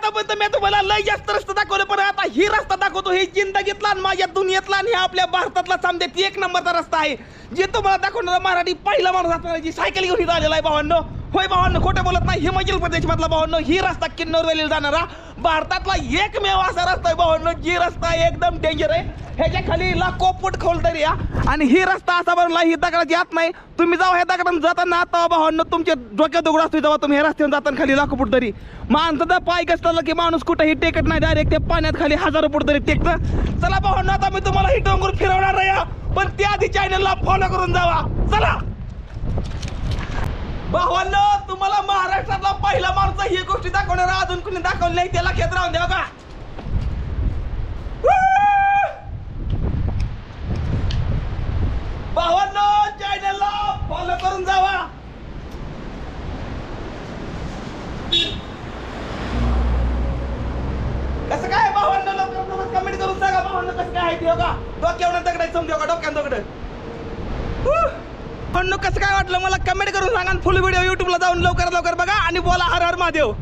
आतापर्यंत मी तुम्हाला लय जास्त रस्ता दाखवलं, पण आता ही रस्ता दाखवतो. हे जिंदगीतला आणि माझ्या दुनियेतला आणि आपल्या भारतातला समजेत एक नंबरचा रस्ता आहे. जे तुम्हाला दाखवणारा मराठी पहिला माणूस असणार जी सायकल घेऊन इथं आलेला आहे भावांनो. होय भावांनो, खोटं बोलत नाही. हिमाचल प्रदेश मधला भावांनो ही रस्ता किन्नौर व्हॅलीला जाणारा भारतातला एकमेव असा रस्ता आहे भावांनो, जी रस्ता एकदम डेंजर आहे. ह्याच्या खाली लाखो फूट खोल तरी या, आणि ही रस्ता असा बनला ही दगडाची आत नाही. तुम्ही जाऊ ह्या दगडात जाताना आता भावांनो तुमच्या डोक्यात दगड असतो जेव्हा तुम्ही ह्या रस्त्यावर जाताना खाली लाखो फूट तरी माणसाचा पाय घसरला की माणूस कुठेही टेकत नाही, डायरेक्ट त्या पाण्यात खाली हजारो फूट तरी टेकतं. चला भावांनो, आता मी तुम्हाला ही डोंगर फिरवणार आहे, पण त्याआधी चॅनलला फॉलो करून जावा. चला भावांनो, तुम्हाला महाराष्ट्रातला पहिला माणूस ही गोष्टी दाखवणार अजून कोणी दाखवली नाही, त्याला खेत राहून द्या का. भावांनो, चॅनलला फॉलो करून जावा. कसं काय भावांनो, लवकर कमेंट करून सांगा भावांनो कसं काय आहे ते. हो का डोक्यावर दगड समजा का डोक्यात दगड. भावांनो कसं काय वाटलं मला कमेंट करून सांगा. फुल व्हिडिओ युट्यूबला जाऊन लवकर बघा आणि बोला हर हर महादेव.